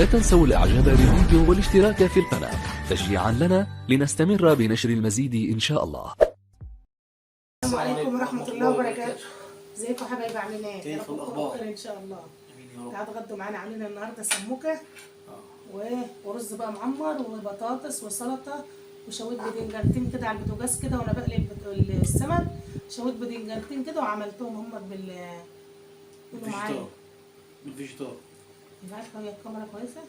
لا تنسوا الاعجاب بالفيديو والاشتراك في القناة تشجيعا لنا لنستمر بنشر المزيد ان شاء الله. السلام عليكم ورحمة الله وبركاته. ازيكم حبايبي، عاملين ايه؟ كيف الأخبار؟ بخير ان شاء الله. امين يا رب. تعالوا اتغدوا معانا. عاملين النهارده سموكه ورز بقى معمر وبطاطس وسلطه وشويت بدنجانتين كده على البوتاجاز كده، وانا بقلي السمك شويت بدنجانتين كده وعملتهم هم بالفيجيتار. مش عارفه هي الكاميرا كويسه؟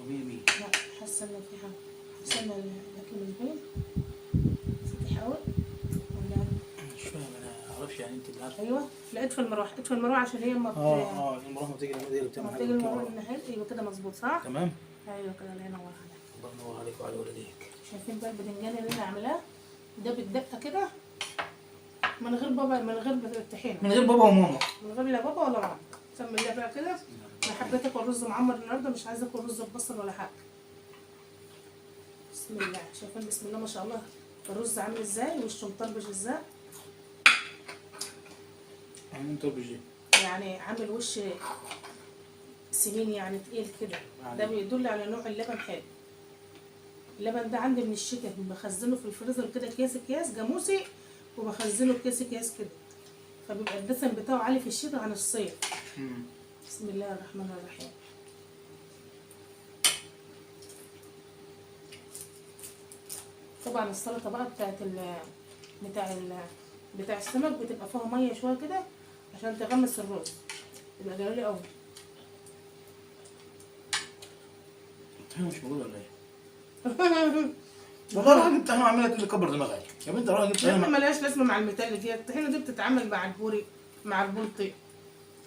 مية. لا، حاسه ان في حاجه، حاسه ان الاكل مش باين. فتح قوي ولا مش فاهم، انا معرفش يعني انت اللي عارفه. ايوه، لقيت في المروحه، لقيت في المروحه عشان هي المروحه ما تيجي لما بتعمل حاجه تيجي المروحه بالكاميرا. النهايه. ايوه كده مظبوط صح؟ تمام. ايوه كده، الله ينور عليك. الله ينور عليك وعلى والديك. شايفين بقى البدنجان اللي انا عاملاه ده بالدقه كده، من غير بابا، من غير الطحينه، من غير بابا وماما. من غير لا بابا ولا ماما. بسم الله بقى كده. انا حبيت اكل رز معمر النهارده، مش عايزه اكل رز ببصل ولا حاجه. بسم الله. شايفين بسم الله ما شاء الله الرز عامل ازاي، وشه مطربش ازاي، يعني انت بيجي يعني عامل وش سمين يعني تقيل كده. ده بيدل على نوع اللبن حلو. اللبن ده عندي من الشتاء، بخزنه في الفريزر كده اكياس جاموسي، وبخزنه اكياس كده، فبيبقى الدسم بتاعه عالي في الشتاء عن الصيف. بسم الله الرحمن الرحيم. طبعا السلطه بقى بتاع السمك بتبقى فيها ميه شويه كده عشان تغمس الرز، يبقى جميل قوي. الطحينه مش موجوده ولا ايه؟ والله راح جبت طحينه وعماله تقول لي كبر دماغك يا بنت. راح جبت طحينه ملهاش لازمه مع المتلج. هي الطحينه دي بتتعمل مع البوري، مع البلطي،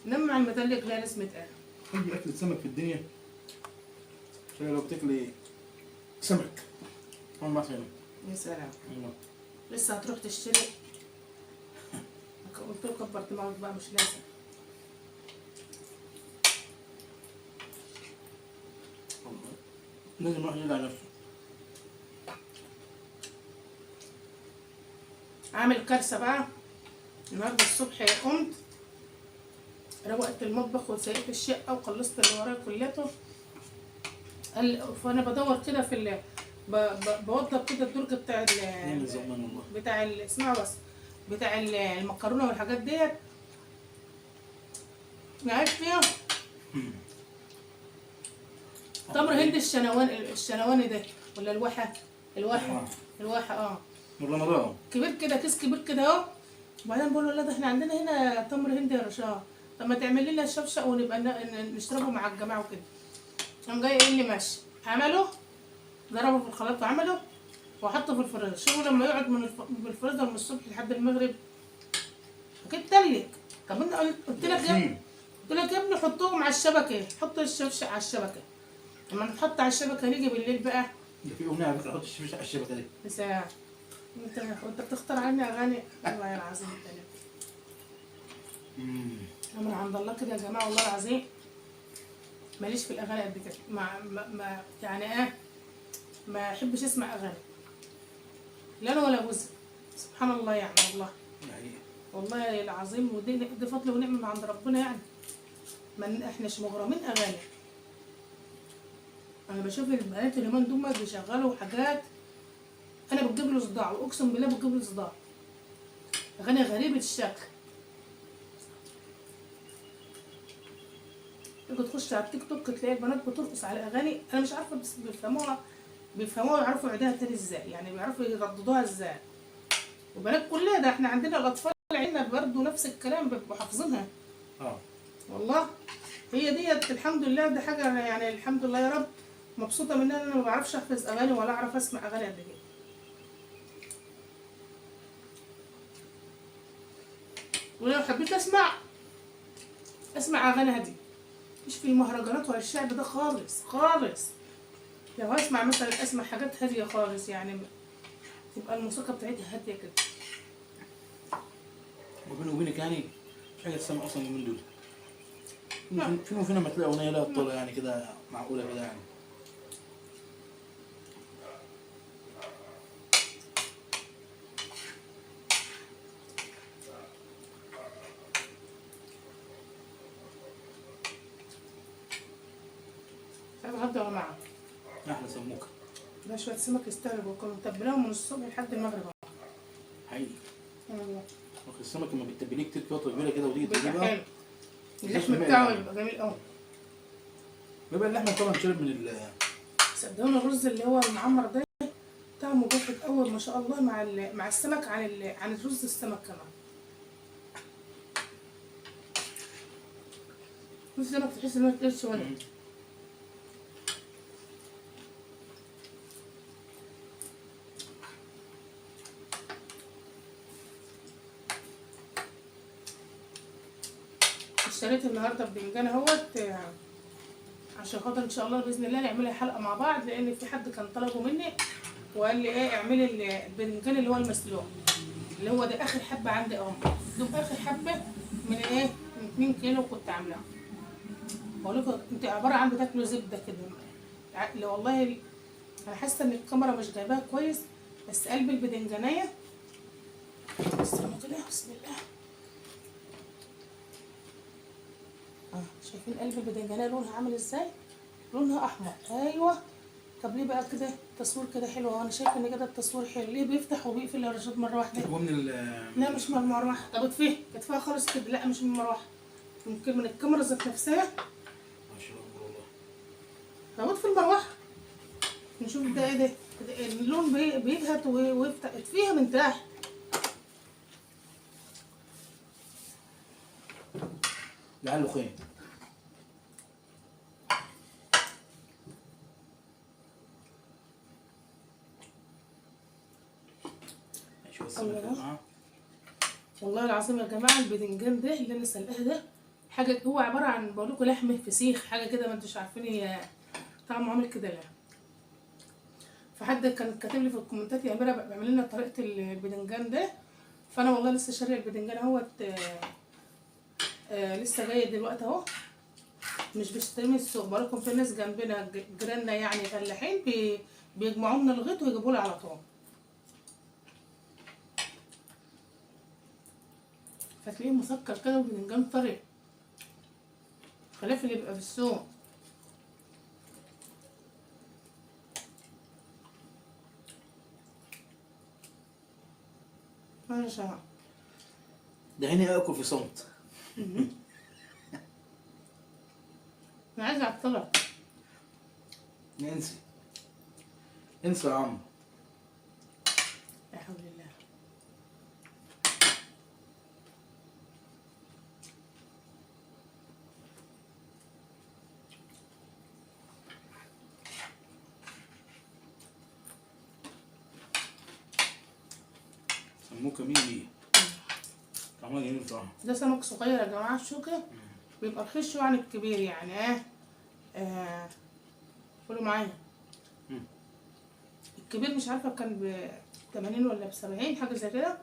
انما مع المتلج لها لازمه ايه؟ اي اكل سمك في الدنيا عشان لو بتاكلي سمك ما طحينه. يا سلام. لسه هتروح تشتري؟ قلت له كبر دماغك بقى، مش لازم. لازم الواحد يدعي نفسه. عامل كارثه بقى النهارده الصبح. قمت روقت المطبخ وسيقت الشقه وخلصت اللي ورايا كلياته. فانا بدور كده في بوضب كده الدرج بتاع اسمها بس بتاع المكرونه والحاجات ديت. عارف فيها تمر هند الشنواني ده ولا الواحه من رمضان كبير كده، كيس كبير كده اهو. وبعدين بقول له لا، ده احنا عندنا هنا تمر هندي يا رشاد، طب ما تعمل لنا شفشق ونبقى نشربه مع الجماعه وكده. قام جاي قايل لي ماشي. عمله، ضربه في الخلاط وعمله وحطه في الفريزر. شوفوا لما يقعد من الفريزر من الصبح لحد المغرب اكيد تلج. طب انا قلت لك يا ابني حطوهم على الشبكه، حط الشفشق على الشبكه. لما نحط على الشبكه نيجي بالليل بقى. ده في اغنيه على فكره، حط الشبكه على الشبكه دي. ساعة. انت بتختار عني اغاني والله العظيم. امر عند الله كده يا جماعه، والله العظيم ماليش في الاغاني قد كده. ما يعني ما احبش اسمع اغاني، لا انا ولا جوزي. سبحان الله يعني، والله العظيم. ودي فضل ونعمه من عند ربنا يعني. ما احناش مغرمين اغاني. انا بشوف البنات اليومين دول بيشغلوا حاجات انا بتجيب له صداع، واقسم بالله بتجيب له صداع. اغاني غريبه الشكل. تيجي تخش على التيك توك تلاقي البنات بترقص على اغاني انا مش عارفه، بس بيفهموها ويعرفوا يعيدوها تاني ازاي، يعني بيعرفوا يرددوها ازاي. وبنات كلها، ده احنا عندنا الاطفال عندنا برضه نفس الكلام بيبقوا حافظينها. والله هي ديت الحمد لله، دي حاجه يعني الحمد لله يا رب مبسوطه منها. انا ما بعرفش احفظ اغاني ولا اعرف اسمع اغاني قد كده. ولو حبيت اسمع اغاني هاديه، مش في المهرجانات ولا الشعب ده خالص. لو اسمع مثلا اسمع حاجات هاديه خالص، يعني تبقى الموسيقى بتاعتها هاديه كده. وبيني وبينك يعني مش حاجه تسمع اصلا من دول. فينا ما تلاقي اغنيه لها بطوله يعني كده معقوله كده يعني. النهارده يا جماعه. احلى سموكه ده شويه سمك يستاهلوا، كنا متبلاهم من الصبح لحد المغرب. حقيقي. والله واخد السمك لما بتتبليه كتير فتره كبيره كده وتيجي بيبقى تجيبها حلو، اللحم بتاعه بيبقى جميل قوي. بيبقى اللحمه طبعا شرب من صدقوني الرز اللي هو المعمر ده طعمه جامد قوي ما شاء الله مع السمك عن الرز السمك كمان. السمك تحس انه تقيل شويه. اشتريت النهارده بدنجان اهوت عشان خاطر ان شاء الله باذن الله نعملها حلقه مع بعض، لان في حد كان طلبه مني وقال لي ايه اعملي البدنجان اللي هو المسلوق، اللي هو ده اخر حبه عندي اهو. دوب اخر حبه من ايه من 2 كيلو كنت عاملاها. بقول لكم انت عباره عن بتاكلوا زبده كده. لو والله انا حاسه ان الكاميرا مش جايباها كويس، بس قلب البدنجانيه استنوا كده بسم الله. شايفين قلب البدنجانيه لونها عامل ازاي؟ لونها احمر. ايوه. طب ليه بقى كده التصوير كده حلو؟ وانا شايفه ان كده التصوير حلو. ليه بيفتح وبيقفل الرشاد مره واحده؟ هو من لا مش من المروحه. طب اطفيها خالص كده. لا مش من المروحه، ممكن من الكاميرا ذات نفسها. ما شاء الله والله. طب اطفي المروحه نشوف ده ايه ده. اللون بيبهت ويفتح. اطفيها من تحت. لعله خير. والله العظيم يا جماعه الباذنجان ده اللي انا سلقاه ده حاجه، هو عباره عن بقول لكم لحمه فسيخ حاجه كده، ما انتوش عارفين هي طعمه عامل كده لا. فحد كان كاتب لي في الكومنتات يا اميره بعمل لنا طريقه الباذنجان ده، فانا والله لسه شاريه الباذنجان اهوت لسه جاي دلوقتي اهو، مش بشتري من السوق. بقولكم في ناس جنبنا جيراننا يعني فلاحين بيجمعوا لنا الغيط ويجيبوا لي على طول. فتلاقيه مسكر كده وباذنجان طري خلاف اللي بيبقى في السوق. ما شاء ده هنا اكل في صمت. انا عايزه اعطلك. انسي انسى يا عم. لا حول الله. سموكه مين طعمها جميل صراحه. ده سمك صغير يا جماعه الشوكه بيبقى رخيص شويه عن الكبير يعني قولوا معايا. الكبير مش عارفه كان ب 80 ولا ب 70 حاجه زي كده.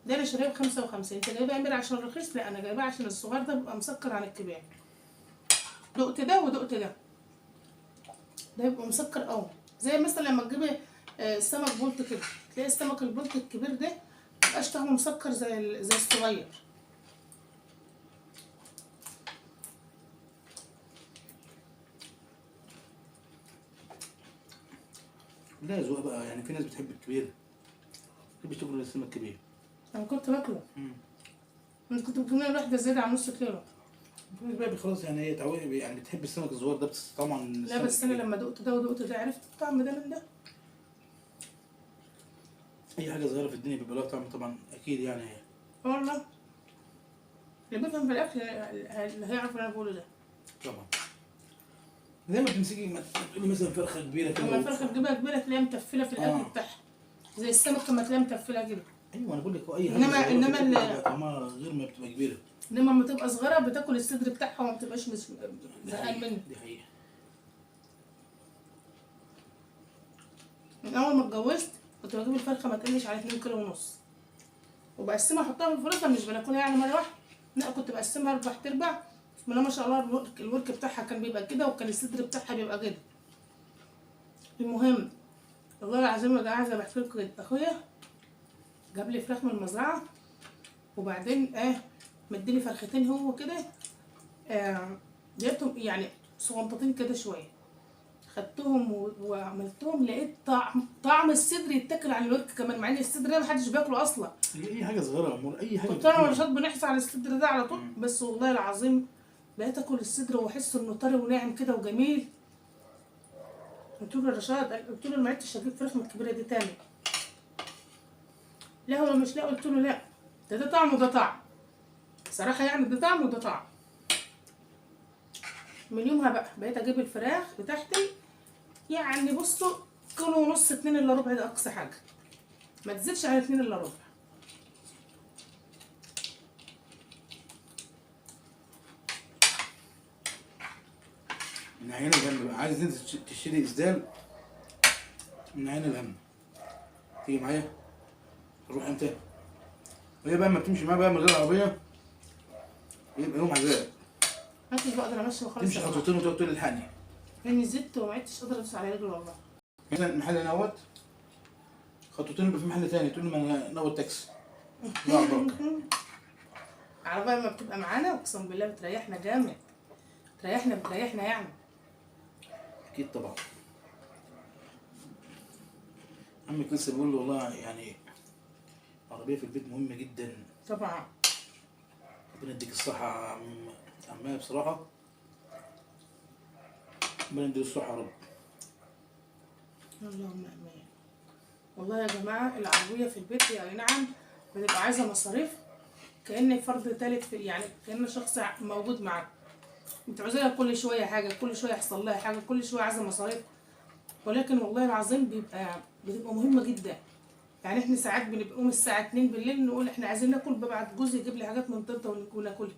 ده انا شاريه ب 55. انت جايباه يا امير عشان الرخيص؟ لا انا جايباه عشان الصغير ده بيبقى مسكر عن الكبير. دقت ده ودقت ده. ده بيبقى مسكر قوي، زي مثلا لما تجيبي سمك بولت كده تلاقي السمك البولت الكبير ده مبقاش طعمه مسكر زي الصغير. لا ذوق بقى يعني، في ناس بتحب الكبير، بتحب تاكل السمك الكبير. انا كنت باكله. انت كنت بتجيب لي واحده زياده عن نص كيلو. في ناس بقى خلاص يعني هي تعود يعني بتحب السمك الصغير ده طبعا. لا بس انا لما دقت ده ودقت ده عرفت الطعم ده من ده. اي حاجه صغيره في الدنيا بيبقى لها طعم طبعا اكيد يعني. والله اللي بيفهم في الاكل اللي هيعرف اللي انا بقوله ده. طبعا زي ما تمسكي ما تقولي مثلا فرخه كبيره كده. لما الفرخه تجيبها كبيره تلاقيها متفله في الاكل بتاعها، زي السمك لما تلاقيها متفله كده. ايوه انا بقول لك اي حاجه انما طعمها غير ما بتبقى كبيره. انما لما تبقى صغيره بتاكل الصدر بتاعها وما بتبقاش زهقان منه. دي حقيقه. من اول ما اتجوزت كنت بجيب الفرخه ما تقلش على 2 كيلو ونص وبقسمها احطها في الفريزر، مش بناكلها يعني مره واحده، لا كنت بقسمها 4/4. بسم الله ما شاء الله الورك بتاعها كان بيبقى كده وكان الصدر بتاعها بيبقى كده. المهم والله العظيم يا جماعه زي ما بحكي لكم اخويا جاب لي فراخ من المزرعه وبعدين مديني فرختين هو كده جبتهم يعني صغنطتين كده شويه خدتهم وعملتهم، لقيت طعم الصدر يتاكل على الورك كمان، مع ان الصدر ده محدش بياكله اصلا. اي حاجه صغيره يا امور، اي حاجه كنت انا بتجيب. ورشاد بنحصل على الصدر ده على طول، بس والله العظيم بقيت اكل الصدر واحس انه طري وناعم كده وجميل. قلت له يا رشاد، قلت له ما عدتش اجيب فراخ من الكبيره دي تاني. لا هو مش لا، قلت له لا، ده طعم وده طعم صراحه، يعني ده طعم وده طعم. من يومها بقى بقيت اجيب الفراخ بتاعتي، يعني بصوا كيلو ونص 2 الا ربع، ده اقصى حاجه، ما تزيدش على 2 الا ربع. من عين الهم بقى، عايز انت تشتري اسدال من عين الهم، تيجي معايا نروح انت وهي بقى ما بتمشي معايا بقى من غير عربيه يبقى يوم عذاب. ما كنتش بقدر امشي وخلاص، تمشي خطوتين وتقعد تقول الحقني. لاني زدت وما عدتش قادره ادوس على رجلي والله. مثلا المحل هنا اهوت خطوتين يبقى في محل تاني، تقول لي ما انا ناوي تاكسي. لا بركه. العربيه لما بتبقى معانا اقسم بالله بتريحنا جامد، بتريحنا يعني. اكيد طبعا. عمك لسه بيقول له والله يعني عربيه في البيت مهمه جدا. طبعا. ربنا يديك الصحه يا عمها بصراحه. ربنا يديك الصحه يا رب. اللهم امين. والله يا جماعه العربيه في البيت هي اي نعم بتبقى عايزه مصاريف، كأن فرد تالت في، يعني كأن شخص موجود معاك، بتعوزي لها كل شويه حاجه، كل شويه يحصل لها حاجه، كل شويه عايزه مصاريف، ولكن والله العظيم بتبقى مهمه جدا. يعني احنا ساعات بنقوم الساعه 2 بالليل نقول احنا عايزين ناكل، ببعت جوزي يجيب لي حاجات من طنطا وناكلها.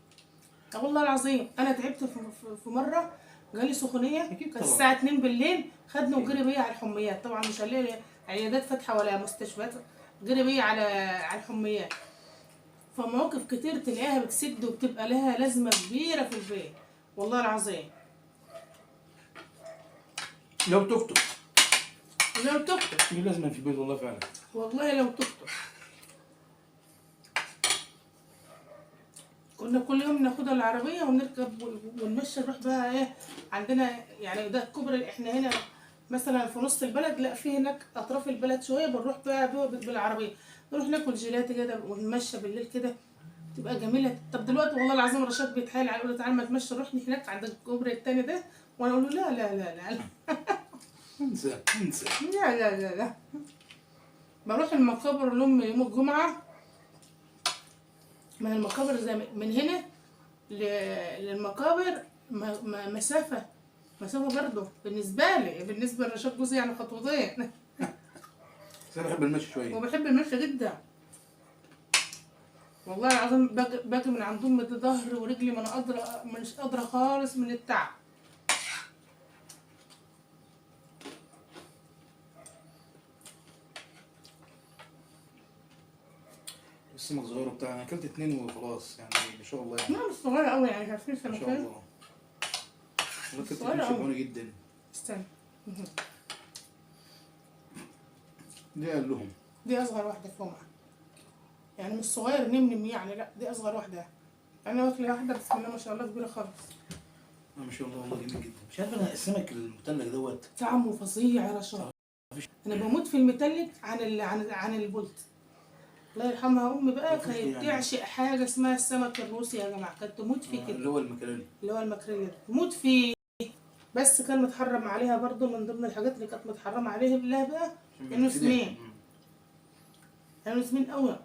والله العظيم انا تعبت في مره، جالي سخونيه كانت الساعه 2 بالليل، خدني وجري بيا على الحميات، طبعا مش هنلاقي عيادات فاتحه ولا مستشفيات، جري بيا على الحميات. فمواقف كتير تلاقيها بتسد وبتبقى لها لازمه كبيره في البيت والله العظيم. لو توك لو تكتب في لازمه في البيت والله فعلا. والله لو تكتب كنا كل يوم ناخدها العربية ونركب ونمشي نروح بقى ايه عندنا، يعني ده الكوبري احنا هنا مثلا في نص البلد، لا في هناك اطراف البلد شوية بنروح بقى بالعربية، نروح ناكل جيلاتي كده ونمشي بالليل كده، تبقى جميلة. طب دلوقتي والله العظيم رشاد بيتحايل على، يقول لي تعالى ما تمشي نروح هناك عند الكوبري التاني ده، وانا اقول له لا لا لا لا انسى لا لا لا لا. بروح المقابر لأمي يوم الجمعة، من المقابر زي من هنا للمقابر مسافة برضه بالنسبة لي، بالنسبة لرشاد جوزي يعني خطوتين. بس انا بحب المشي شويه. وبحب المشي جدا والله العظيم، باجي من عند امي ده ظهري ورجلي، ما انا قادرة، مش قادرة خالص من التعب. السمك صغير وبتاع، انا اكلت 2 وخلاص يعني ما شاء الله يعني. لا مش صغيرة قوي يعني، عارفين ما شاء سمكين. الله. والله اكلت صغيرة 2 أوي. شبعوني جدا. استنى دي قال لهم. دي اصغر واحدة فيهم، يعني مش صغير نمنم يعني، لا دي اصغر واحدة. انا واكلة واحدة بسم الله ما شاء الله كبيرة خالص. ما شاء الله والله جميل جدا. مش عارف انا السمك المتلج دوت طعمه فظيع يا رشاد. انا بموت في المتلج عن البلط. الله يرحمها امي بقى مفيش كانت يعني. تعشق حاجه اسمها السمك الروسي يا جماعه، كانت تموت فيه كده، اللي هو المكروني. اللي هو الماكريل ده تموت فيه. بس كان متحرم عليها برضو، من ضمن الحاجات اللي كانت متحرمه عليها بالله بقى انه سمين، انه سمين قوي.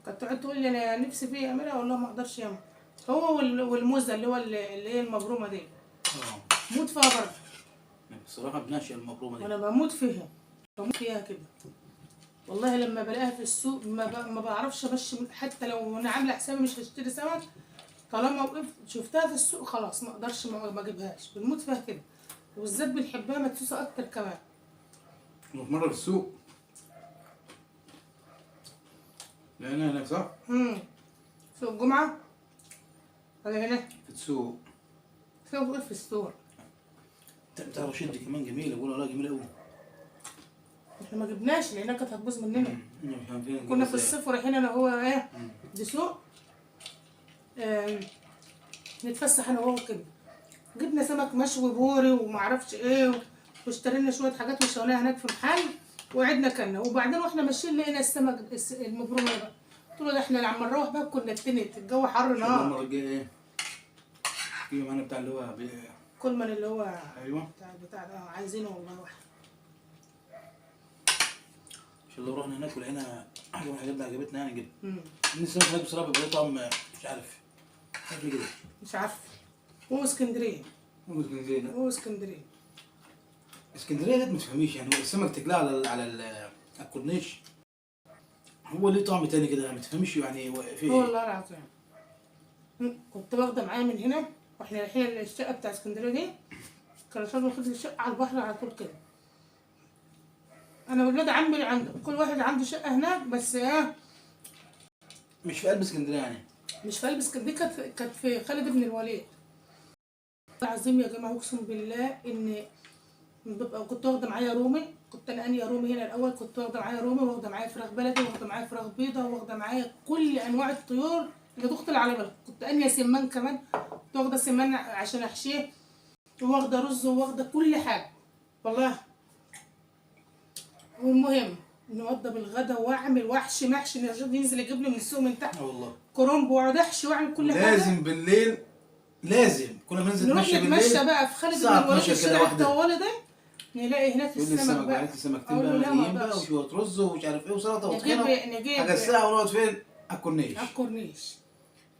كانت تقعد تقول لي انا نفسي فيه اعملها، اقول لها ما اقدرش ياما. هو والموزه اللي هو اللي هي المبرومه دي موت فيها برضه. بصراحه بنعشق المبرومه دي. وانا بموت فيها، بموت فيها كده والله. لما بلاقيها في السوق ما بعرفش امشي، حتى لو انا عامله حسابي مش هشتري سمك، طالما وقفت شفتها في السوق خلاص ما اقدرش ما اجيبهاش، بنموت فيها كده، وبالذات بنحبها مدسوسه اكتر كمان. وفي مره في السوق لقينا هناك صح؟ سوق الجمعه ولا هنا؟ في السوق. في السوق. بتاع رشيد دي كمان جميله، بقول والله جميله قوي. احنا ما جبناش لانها كانت هتبوظ مننا. كنا كنا في الصيف رايحين انا وهو ايه دي سوق، نتفسح انا وهو كده، جبنا سمك مشوي بوري ومعرفش ايه، واشترينا شويه حاجات وشويناها هناك في محل، وقعدنا كلنا. وبعدين واحنا ماشيين لقينا السمك المبرومه بقى. قلت له ده احنا لما نروح بقى كنا اتنت، الجو حر المره نار. الجايه ايه؟ تيجي معانا بتاع اللي هو كل من اللي هو ايوه بتاع ده عايزينه والله واحد. عشان لو رحنا هناك ولقينا حاجه من الحاجات اللي عجبتنا يعني نجيبها. مم. السمك هناك بصراحه بيبقى له طعم مش عارف ليه كده. مش عارفه. هو اسكندريه. هو اسكندريه ده. هو اسكندريه. اسكندريه ديت ما تفهميش يعني، هو السمك تاكلها على الكورنيش هو ليه طعم تاني كده، ما تفهميش يعني هو في هو ايه. والله العظيم. كنت واخده معايا من هنا واحنا رايحين الشقه بتاع اسكندريه دي، كان رشاد واخد لي الشقه على البحر على طول كده. انا وولاد عمي عند كل واحد عنده شقه هناك، بس مش في قلب اسكندريه يعني. مش في قلب اسكندريه، كانت في خالد بن الوليد. العظيم يا جماعه اقسم بالله ان كنت واخده معايا رومي. كنت انا انيا رومي هنا الاول، كنت واخده معايا رومي، واخده معايا فراخ بلدي، واخده معايا فراخ بيضه، واخده معايا كل انواع الطيور اللي تخطر على بالك. كنت انيا سمان كمان، كنت واخده سمان عشان احشيه، وواخده رز، وواخده كل حاجه والله. والمهم نوضب الغدا واعمل واحشي محشي، نرشد ينزل يجيب لي من السوق من تحت اه والله كرنب، واقعد احشي واعمل كل حاجه. لازم بالليل، لازم كنا بننزل نروح نتمشى نتمشى بالليل بقى في خالد بن الساعه الوليد 12 كده الشارع واحده، الطوالي ده، نلاقي هناك يقول لي السمك السمك بقى. عرفت سمكتين اقول بقى له لا ما مقليين بقى اقدرش. وشويه رز ومش عارف ايه وسلطه نجيب وطحينه حاجه الساعه ونقعد فين؟ على الكورنيش. على الكورنيش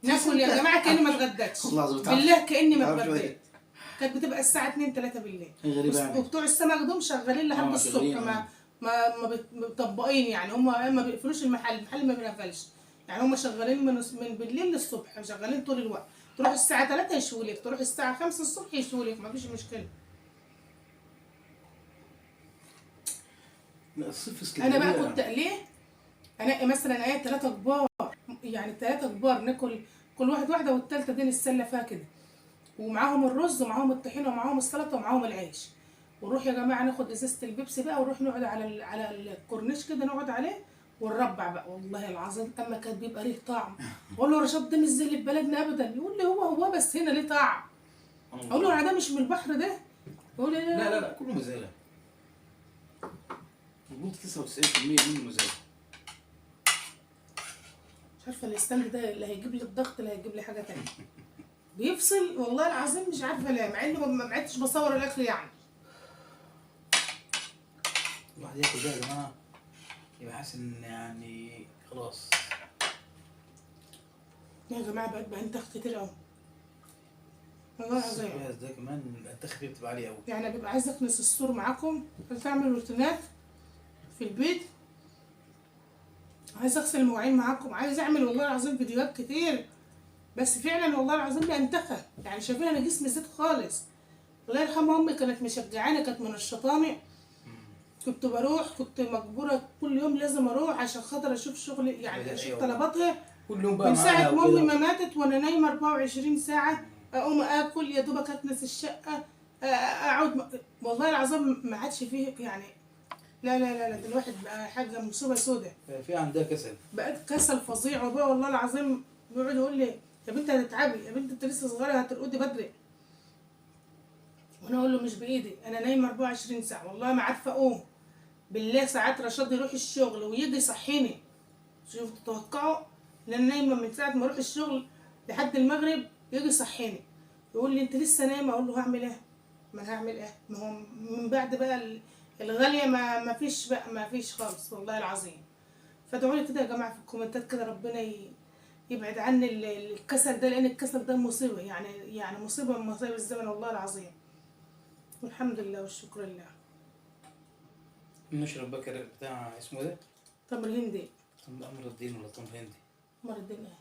ناكل يا جماعه كاني ما اتغديتش، والله العظيم بالله كاني ما تعرف شوية. اتغديت. كانت بتبقى الساعه 2 3 بالليل، غريبة يعني. وبتوع السمك دول شغالين لحد الصبح، شغالين، مطبقين يعني. هم ما بيقفلوش المحل ما بيقفلش يعني. هم شغالين من بالليل للصبح، شغالين طول الوقت. تروح الساعه 3 يشوي لك، تروح الساعه 5 الصبح يشوي لك، ما فيش مشكله. لا الصيف في اسكندريه انا بقى كنت ليه انقي مثلا ايه 3 كبار، يعني 3 كبار ناكل كل واحده، والثالثه دي نتسلى فيها كده، ومعاهم الرز ومعاهم الطحينه ومعاهم السلطه ومعاهم العيش. ونروح يا جماعه ناخد ازازه البيبسي بقى، ونروح نقعد على الكورنيش كده، نقعد عليه ونربع بقى. والله العظيم اما كان بيبقى ليه طعم. اقول له رشاد ده مش زي اللي في بلدنا ابدا، يقول لي هو بس هنا ليه طعم. اقول له انا ده مش من البحر ده، يقول لي لا كله مزاله، مظبوط 99% منه مزاله. مش عارفه الستاند ده اللي هيجيب لي الضغط، اللي هيجيب لي حاجه تانية. بيفصل والله العظيم، مش عارفه ليه، مع انه ما عدتش بصور الاكل يعني. الواحد ياكل ده يا جماعه يبقى حاسس ان يعني خلاص. يا جماعه بقيت بنتخ كتير قوي والله العظيم. السكريات ده كمان الانتخاب فيه بتبقى عاليه قوي. يعني ببقى عايزه اكنس السور معاكم، عايزه اعمل روتينات في البيت، عايزه اغسل المواعين معاكم، عايزه اعمل والله العظيم فيديوهات كتير. بس فعلا والله العظيم بنتخى يعني. شايفين انا جسمي زاد خالص. الله يرحمها امي كانت مشجعاني، كانت من الشطانه. كنت بروح، كنت مجبوره كل يوم لازم اروح عشان خاطر اشوف شغلي يعني، اشوف طلباتها. كل يوم بقى من معانا ساعه ما وكده. امي ما ماتت وانا نايمه 24 ساعه، اقوم اكل يا دوبك اكنس الشقه، اقعد. والله العظيم ما عادش فيه يعني. لا لا لا لا، ده الواحد بقى حاجه مصيبه سودة. في عندها كسل. بقت كسل فظيع. وبقى والله العظيم بيقعد يقول لي يا بنت هتتعبي، يا بنت انت لسه صغيره هترقدي بدري. وانا اقول له مش بايدي، انا نايمه 24 ساعه والله ما عارفه اقوم. بالله ساعات رشاد يروح الشغل ويجي يصحيني. شوفوا تتوقعوا ان انا نايمه من ساعه ما اروح الشغل لحد المغرب، يجي يصحيني يقول لي انت لسه نايمه. اقول له هعمل ايه؟ ما انا هعمل ايه؟ ما هو من بعد بقى الغاليه ما فيش بقى، ما فيش خالص والله العظيم. فادعوا لي كده يا جماعه في الكومنتات كده، ربنا يبعد عني الكسل ده، لان الكسل ده مصيبه يعني مصيبه من مصايب الزمن والله العظيم. والحمد لله والشكر لله. نشرب بكر بتاع اسمه ده تمر هندي. تمر الدين ولا تمر هندي؟ تمر الدين ايه؟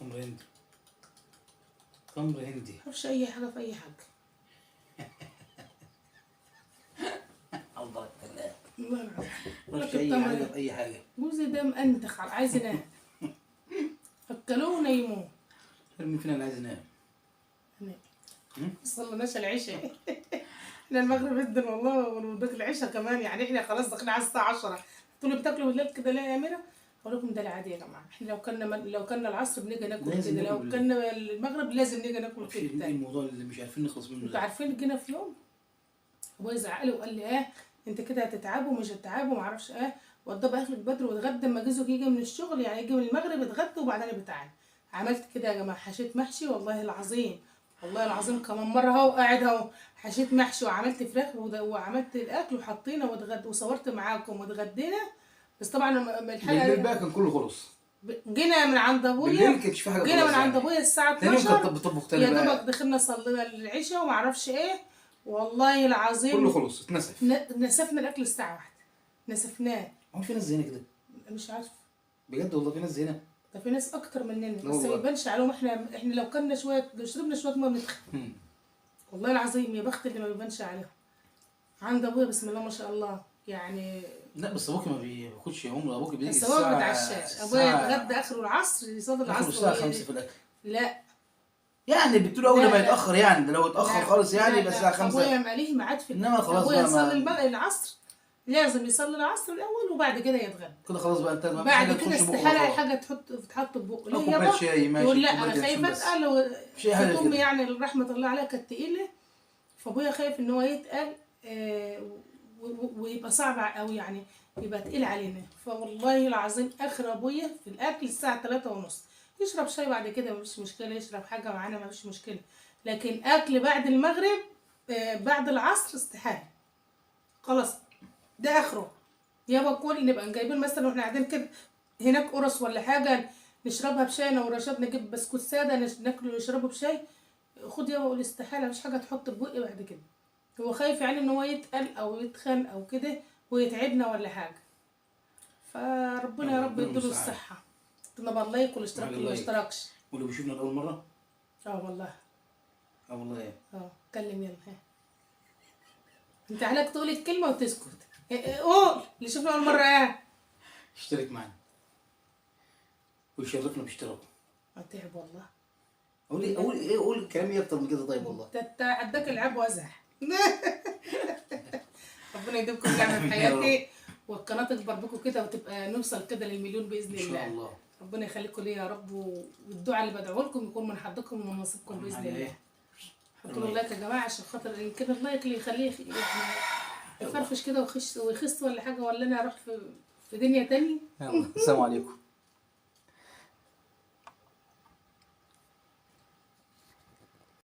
تمر هندي. تمر هندي. معرفش اي حاجه في اي حاجه. الله يخليك. والله العظيم. معرفش اي حاجه في اي حاجه. جوزي ده مأنتخ عايز ينام. اكلوه ونيموه. مين فينا اللي عايز ينام؟ صلناش العشاء. احنا المغرب جدا والله، وداك العشاء كمان يعني. احنا خلاص داخلين على الساعه 10. قلت له بتاكلوا بالليل كده ليه يا اميره؟ اقول لكم ده العادي يا جماعه. احنا لو كنا العصر بنيجي ناكل لازم كده، ناكل لو كنا المغرب لازم نيجي ناكل في كده. الموضوع اللي مش عارفين نخلص منه انتوا ده. عارفين جينا في يوم ابويا زعق لي وقال لي انت كده هتتعبوا ومش هتتعبوا معرفش وضب اكلك بدري واتغدى اما جوزك يجي من الشغل، يعني يجي من المغرب اتغدى وبعدين بتاعنا. عملت كده يا جماعه، حشيت محشي والله العظيم، والله العظيم كمان مره اهو قاعد اهو حشيت محشي وعملت فراخ وعملت الاكل وحطينا واتغدى وصورت معاكم واتغدينا. بس طبعا بالليل الحلقه بقى كان كله خلص. جينا من عند ابويا، بالليل كانش في حاجه جينا خالص من عند يعني. ابويا الساعه تاني يوم كان 12 بطبخ تاني يا دوبك بقى. دخلنا صلينا العشاء وما اعرفش والله العظيم كله خلص اتنسف. نسفنا الاكل الساعه 1 نسفناه. هو في ناس زينا كده مش عارف، بجد والله، في ناس زينا. ده في ناس اكتر مننا بس والله. ما يبانش عليهم. احنا لو كنا شويه، لو شربنا شويه ميه بنتخن والله العظيم. يا بخت اللي ما بيبانش عليهم. عند ابويا بسم الله ما شاء الله يعني. لا بس ابوكي ما بياخدش عمره، ابوكي بيجي بس هو ما بيتعشاش. ابويا يتغدى اخره العصر، يصلي اخر العصر الساعه 5 في الاكل. لا يعني بتقول اول لا، ما لا. يتاخر، يعني لو اتاخر لا، خالص يعني لا، يبقى لا. الساعه 5. ابويا ماليه ميعاد في إنما خلاص ابويا بقى ما- يصلي العصر، لازم يصلي العصر الاول وبعد كده يتغدى. كده خلاص بقى انت ما فيش بعد حاجه كده تخش بقه استحاله خلاص. حاجه تتحط في بقه. ليه كوبايه يابا؟ شاي ماشي، يقول لا انا كوباية خايفه ينسون بس. اتقل مش أي حاجة كانت امي كده. يعني رحمه الله عليها كانت تقيله، فابويا خايف ان هو يتقل ويبقى صعب او يعني يبقى تقيل علينا. فوالله العظيم اخر ابويا في الاكل الساعه 3:30 يشرب شاي بعد كده مفيش مشكله، يشرب حاجه معانا مفيش مشكله، لكن اكل بعد المغرب بعد العصر استحاله. خلاص ده اخره. يابا كل نبقى جايبين مثلا واحنا قاعدين كده هناك قرص ولا حاجه نشربها بشاي، انا ورشاد نجيب بسكوت ساده ناكله ونشربه بشاي. خد يابا قول استحاله مفيش حاجه تحط في بقي بعد كده. هو خايف يعني ان هو يتقل او يتخن او كده ويتعبنا ولا حاجه. فربنا يا رب ربنا يديله المستعان. الصحه. طلب اللايك والاشتراك وعلى اللي ما اللايك. اشتركش. واللي بيشوفنا لاول مره والله والله ايه. اتكلم يلا. انت عليك تقول الكلمه وتسكت. قول اللي شفنا اول مره اشترك معنا ويشرفنا باشتراكه. تعب والله. قول كلام ايه اكتر من كده؟ طيب والله انت عداك العب وازح. ربنا يديمكم نعمه في حياتي والقناه تكبر بكم كده وتبقى نوصل كده للمليون باذن الله. ان شاء الله. ربنا يخليكم ليا يا رب، والدعاء اللي بدعوه لكم يكون من حظكم ومن نصيبكم باذن الله. حطوا له لايك يا جماعه عشان خاطر كده اللايك اللي يخليه يعني يفرفش كده ويخس ولا حاجه، ولا انا اروح في دنيا تاني. السلام عليكم.